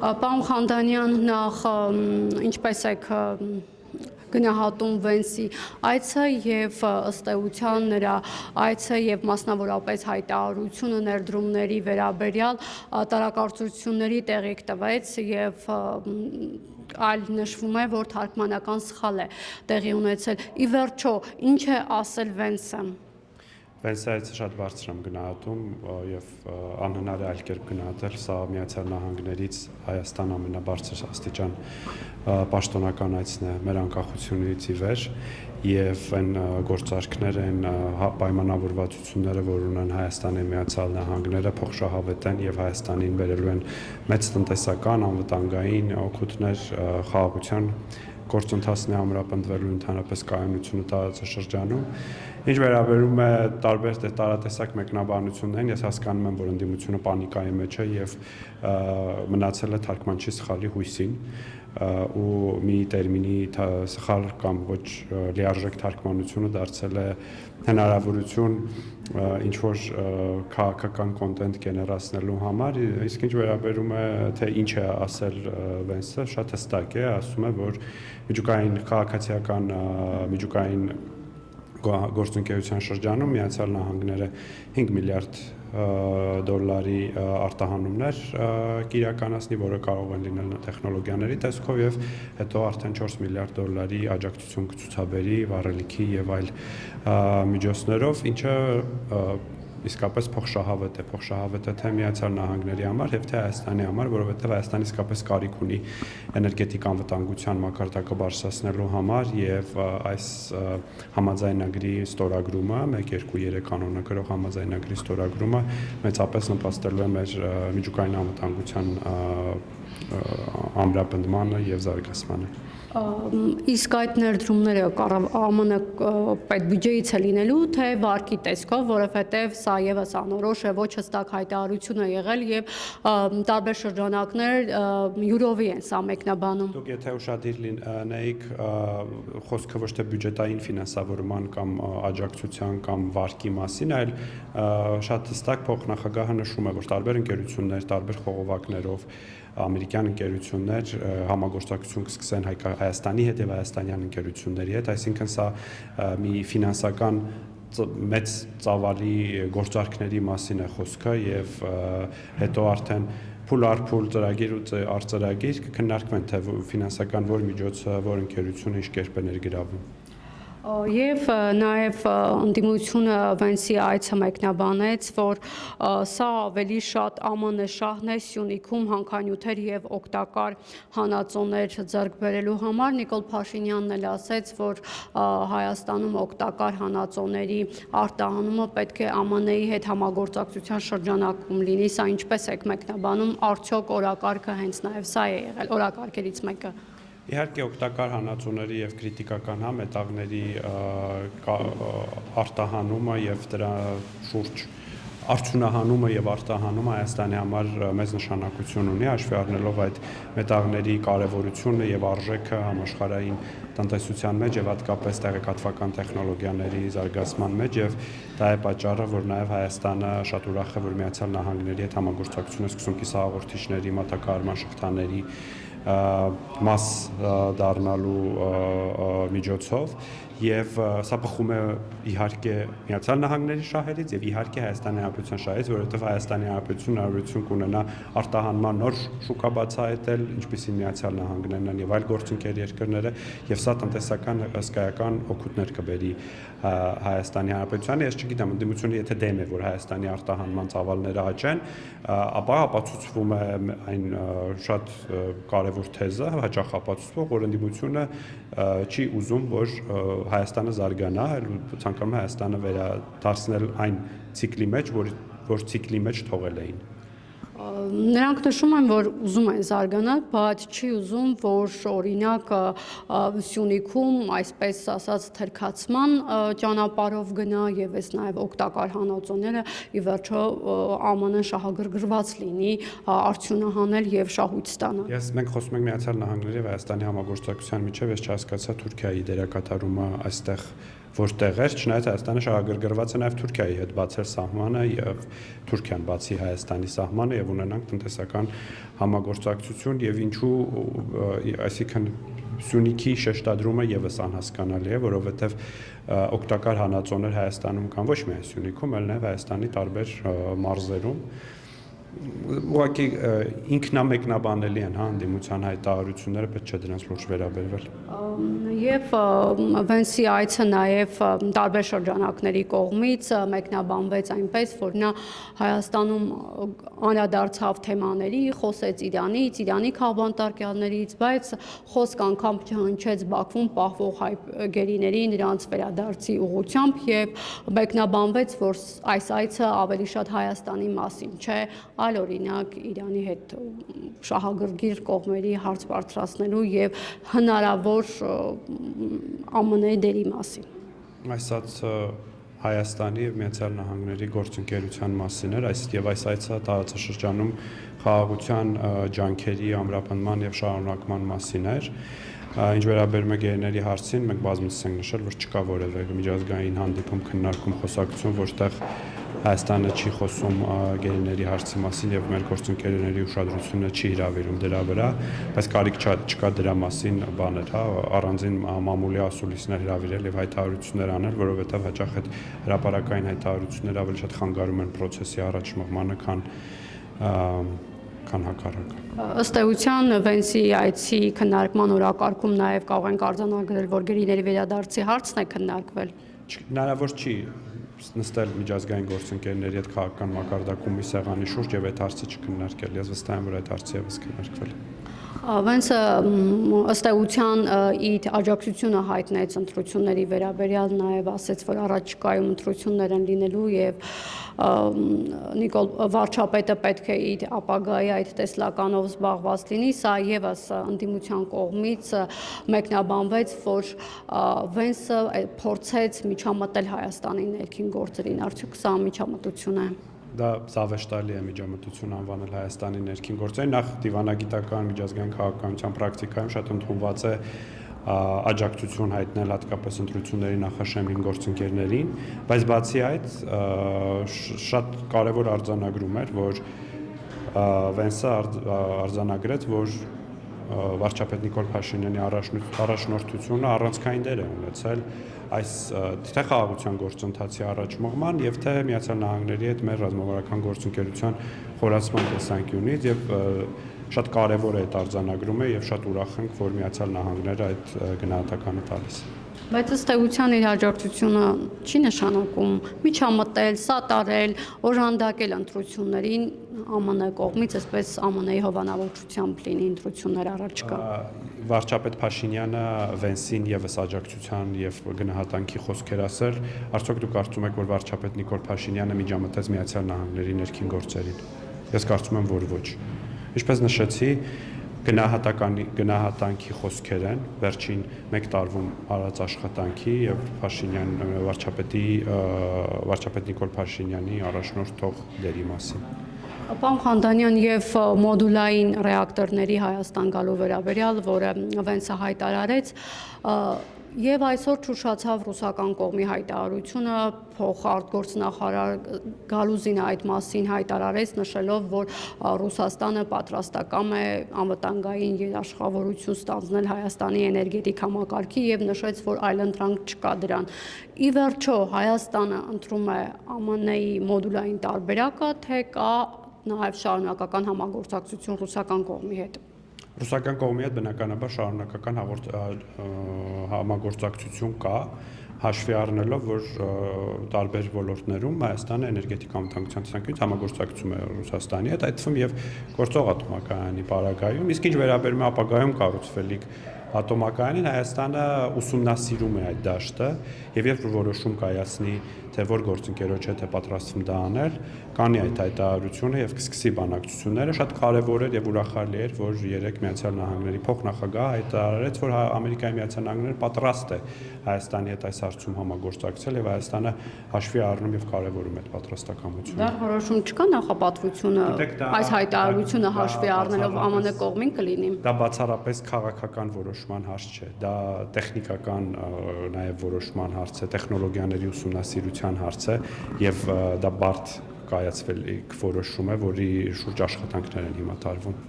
Պարոն Խանդանյան, նախ ինչպես եք գնահատում Վենսի այցը եւ ըստ էության նրա այցը եւ մասնավորապես հայտարարությունը ներդրումների վերաբերյալ տարակարծությունների տեղիք տվեց եւ այլ նշվում է, որ թարգմանական սխալ է տեղի ունեցել։ Ի վերջո, ինչ է ասել Վենսը։ Վենսի այցը շատ բարձր եմ գնահատում եւ անհնար է այլ կերպ գնահատել, սա Միացյալ Նահանգներից Հայաստան ամենաբարձր աստիճան պաշտոնական այցն է մեր անկախությունից ի վեր եւ այն գործարքները, այն պայմանավորվածությունները, որ ունեն Հայաստանի Միացյալ Նահանգները, փոխշահավետ են եւ Հայաստանին բերելու են մեծ տնտեսական, անվտանգային օգուտներ, խաղաղության գործընթացն է ամրապնդվելու ընդհանրապես կայունությունը տարածաշրջանում։ Ինչ վերաբերում է տարբեր տարատեսակ մեկնաբանություններին, ես հասկանում եմ, որ ընդդիմությունը պանիկայի մեջ է եւ մնացել է թարգմանչի սխալի հույսին ու մի տերմինի սխալ կամ ոչ լիարժեք թարգմանությունը դարձել է հնարավորություն ինչ որ քաղաքական կոնտենտ գեներացնելու համար, իսկ ինչ վերաբերում է թե ինչ է ասել Վենսը, շատ հստակ է, ասում է, որ միջուկային քաղաքացիական միջուկային գործընկերության շրջանում Միացյալ Նահանգները 5 միլիարդ դոլարի արտահանումներ կիրականացնի, որը կարող են լինել տեխնոլոգիաների տեսքով եւ հետո արդեն 4 միլիարդ դոլարի աջակցություն կցուցաբերի վառելիքի եւ այլ միջոցներով, ինչը իսկապես փոխշահավետ է թե Միացյալ Նահանգների համար եւ թե Հայաստանի համար, որովհետեւ Հայաստանը իսկապես կարիք ունի էներգետիկ անվտանգության մակարդակը բարձրացնելու համար եւ այս համաձայնագրի ստորագրումը 1-2-3 կանոնը գրող համաձայնագրի ստորագրումը մեծապես նպաստելու է մեր միջուկային անվտանգության ամրապնդմանը եւ զարգացմանը։ Իսկ այդ ներդրումները ԱՄՆ պետբյուջեից է լինելու, թե վարկի տեսքով, որովհետև սա եւս անորոշ է, ոչ հստակ հայտարարություն է եղել եւ տարբեր շրջանակներ յուրովի են սա մեկնաբանում։ Դուք եթե ուշադիր լինեիք, խոսքը ոչ թե բյուջետային ֆինանսավորման կամ աջակցության կամ վարկի մասին, այլ շատ հստակ փոխնախագահը նշում է, որ տարբեր ընկերություններ, տարբեր խողովակներով ամերիկյան ընկերություններ համագործակցություն կսկսեն Հայաստանի հետ եւ հայաստանյան ընկերությունների հետ, այսինքն սա մի ֆինանսական մեծ ծավալի գործարքների մասին է խոսքը եւ հետո արդեն փուլ առ փուլ ծրագիր ու արձրագիր կքննարկվեն թե ֆինանսական որ միջոցը, որ ընկերությունը ինչ կերպ է ներգրավում։ Եվ նաև ընդդիմությունը Վենսի այցը մեկնաբանեց, որ սա ավելի շատ ԱՄՆ շահն է Սյունիքում հանքանյութեր եւ օգտակար հանածոներ ձեռք բերելու համար։ Նիկոլ Փաշինյանն էլ ասեց, որ Հայաստանում օգտակար հանածոների արտահանումը պետք է ԱՄՆ-ի հետ համագործակցության շրջանակում լինի։ Սա ինչպես եք մեկնաբանում, արդյոք օրակարգը հենց նաև սա է եղել, օրակարգերից մեկը։ Իհարկե օգտակար հանածոների եւ քրիտիկական մետաղների արտահանումը եւ դրա շուրջ արդյունահանումը եւ արտահանումը Հայաստանի համար մեծ նշանակություն ունի, հաշվի առնելով այդ մետաղների կարեւորությունը եւ արժեքը համաշխարհային տնտեսության մեջ եւ հատկապես տեղեկատվական տեխնոլոգիաների զարգացման մեջ եւ դա է պատճառը, որ նաեւ Հայաստանը շատ ուրախ է, որ Միացյալ Նահանգների հետ համագործակցություն է սկսում կիսահաղորդիչների, մատակարարման շղթաների մաս դառնալու միջոցով եւ սա բխում է իհարկե Միացյալ Նահանգների շահերից եւ իհարկե Հայաստանի Հանրապետության շահերից, որովհետեւ Հայաստանի Հանրապետությունը հնարավորություն կունենա արտահանման նոր շուկա բացահայտել, ինչպիսին Միացյալ Նահանգներն են եւ այլ գործընկեր երկրները եւ սա տնտեսական հսկայական օգուտներ կբերի Հայաստանի Հանրապետությանը։ Ես չգիտեմ, ընդդիմությունը եթե դեմ է, որ Հայաստանի արտահանման ծավալները աճեն, ապա ապացուցվում է այն շատ կարևոր թեզը, հաճախ ապացուցվող, որ ընդդիմությունը չի ուզում, որ Հայաստանը զարգանա, այլ ցանկանում է Հայաստանը վերադարձնել այն ցիկլի մեջ, որ ցիկլի մեջ թողել էին։ Նրանք նշում են, որ ուզում են զարգանալ, բայց չի ուզում, որ օրինակ Սյունիքում, այսպես ասած, թրքացման ճանապարհով գնա եւ այս նաեւ օգտակար հանածոները ի վերջո ԱՄՆ շահագրգռված լինի արդյունահանել եւ շահույթ ստանալ։ Մենք խոսում ենք Միացյալ Նահանգների եւ Հայաստանի համագործակցության միջեւ, ես չհասկացա Թուրքիայի դերակատարումը այստեղ որտեղ էր, չնայած Հայաստանը շահագրգռված է նաև Թուրքիայի հետ բացել սահմանը եւ Թուրքիան բացի Հայաստանի սահմանը եւ ունենա ունենանք տնտեսական համագործակցություն եւ ինչու այսինքն Սյունիքի շեշտադրումը եւս անհասկանալի է, որովհետեւ օգտակար հանածոներ Հայաստանում կան ոչ միայն Սյունիքում, այլ նաեւ Հայաստանի տարբեր մարզերում։ Ուղղակի ինքնամեկնաբանելի են հանդիմության հայտարարությունները, պետք չէ դրանց լուրջ վերաբերվել։ Եվ Վենսի այցը նաև տարբեր շրջանակների կողմից մեկնաբանվեց այնպես, որ նա Հայաստանում անդրադարձավ թեմաների, խոսեց Իրանի քաղբանտարկյալներից, բայց խոսք անգամ չհնչեց Բաքվում պահվող հայ գերիների նրանց վերադարձի ուղղությամբ եւ մեկնաբանվեց, որ այս այցը ավելի շատ Հայաստանի մասին չէ, այլ օրինակ Իրանի հետ շահագրգիռ կողմերի հարց բարձրացնելու եւ հնարավոր ԱՄՆ-ի դերի մասին։ Այսած Հայաստանի եւ Միացյալ Նահանգների գործընկերության մասին էր, եւ այս այցը տարածաշրջանում խաղաղության ջանքերի ամրապնդման եւ շարունակման մասին էր։ Ինչ վերաբերում է գերիների հարցին, մենք բազմիցս ենք նշել, որ չկա որևէ միջազգային հանդիպում, քննարկում, խոսակցություն, որտեղ Հայաստանը չի խոսում գերիների հարցի մասին եւ մեր գործընկերների ուշադրությունը չի հրավիրում դրա վրա, բայց կարիք չկա դրա մասին բաներ, առանձին մամուլի ասուլիսներ հրավիրել եւ հայտարարություններ անել, որովհետեւ հաճախ այդ հրապարակային հայտարարությունները ավելի շատ խանգարում են process-ի առաջ մղմանը, քան հակառակը։ Ըստ էության Վենսի այցի քննարկման օրակարգում նաեւ կարող ենք արձանագրել, որ գերիների վերադարձի հարցն է քննարկվել։ Հնարավոր չի նստել միջազգային գործընկերների հետ քաղաքական մակարդակում մի սեղանի շուրջ եւ այդ հարցը չքննարկել։ Ես վստահ եմ, որ այդ հարցը եւս քննարկվել է։ Վենսը ըստ էության իր աջակցությունը հայտնեց ընտրությունների վերաբերյալ, նաև ասաց, որ առաջիկայում ընտրություններ են լինելու եւ Նիկոլ վարչապետը պետք է իր ապագայի այդ տեսլականով զբաղված լինի, սա եւս ընդդիմության կողմից մեկնաբանվեց, որ Վենսը փորձեց միջամտել Հայաստանի ներքին գործերին, արդյոք սա միջամտություն է։ Դա զավեշտալի է միջամտություն անվանել Հայաստանի ներքին գործերին, նախ դիվանագիտական միջազգային քաղաքականության պրակտիկայում շատ ընդունված է աջակցություն հայտնել հատկապես ընտրությունների նախաշեմին գործընկերներին, բայց բացի այդ շատ կարևոր արձանագրում էր, որ Վենսը արձանագրեց, որ վարչապետ Նիկոլ Փաշինյանի առաջնորդությունը առանցքային դեր է ունեցել այս թե խաղաղության գործընթացի առաջ մղման եւ թե Միացյալ Նահանգների հետ մեր ռազմավարական գործընկերության խորացման տեսանկյունից եւ շատ կարեւոր է այդ արձանագրումը եւ շատ ուրախ ենք, որ Միացյալ Նահանգները այդ գնահատականը տալիս է։ Բայց ըստ էության իր աջակցությունը չի նշանակում միջամտել, սատարել, օժանդակել ընտրություններին ԱՄՆ կողմից, այսպես ԱՄՆ-ի հովանավորչությամբ լինի ընտրություններ առաջկա։ Վարչապետ Փաշինյանը Վենսին եւս աջակցության եւ գնահատանքի խոսքեր ասել, արդյոք դուք կարծում եք, որ վարչապետ Նիկոլ Փաշինյանը միջամտեց Միացյալ Նահանգների ներքին գործերին։ Ես կարծում եմ, որ ոչ։ Ինչպես նշեցի, գնահատանքի խոսքեր են վերջին 1 տարվում արած աշխատանքի եւ վարչապետ Նիկոլ Փաշինյանի առաջնորդող դերի մասին։ Պարոն Խանդանյան, եւ մոդուլային ռեակտորների Հայաստան գալու վերաբերյալ, որը Վենսը հայտարարեց, եւ այսօր ճուշացավ ռուսական կողմի հայտարարությունը, փոխարտգործնախարար Գալուզինը այդ մասին հայտարարեց, նշելով, որ Ռուսաստանը պատրաստական է անվտանգային երաշխավորություն ստանձնել Հայաստանի էներգետիկ համակարգի եւ նշեց, որ այլընտրանք չկա դրան։ Ի վերջո Հայաստանը ընտրում է ԱՄՆ-ի մոդուլային տարբերակը, թե կա նաև շարունակական համագործակցություն ռուսական կողմի հետ։ Ռուսական կողմի հետ բնականաբար շարունակական համագործակցություն կա, հաշվի առնելով, որ տարբեր ոլորտներում Հայաստանը էներգետիկ անվտանգության տեսանկյունից համագործակցում է Ռուսաստանի հետ, այդ թվում եւ գործող ատոմակայանի պարագայում, իսկ ինչ վերաբերում է ապագայում կառուցվելիք ատոմակայանին, Հայաստանը ուսումնասիրում է այդ դաշտը եւ երբ որոշում կայացնի, թե որ գործընկերոջ հետ է պատրաստվում դա անել, կանի այդ հայտարարությունը եւ կսկսի բանակցությունները, շատ կարեւոր էր եւ ուրախալի էր, որ երեք Միացյալ Նահանգների փոխնախագահը հայտարարեց, որ Ամերիկայի Միացյալ Նահանգները պատրաստ է Հայաստանի հետ այս հարցում համագործակցել եւ Հայաստանը հաշվի առնում եւ կարեւորում այդ պատրաստակամությունը։ Դա որոշում չկա նախապատվությունը այս հայտարարությունը հաշվի առնելով ԱՄՆ կողմին կլինի։ Դա բացառապես քաղաքական որոշման հարց չէ, դա տեխնիկական նաեւ որոշման հարց է, տեխնոլոգիաների ուսումնասիրության հարց է եւ դա բարդ կայացվելիք որոշում է, որի շուրջ աշխատանքներ են հիմա տարվում։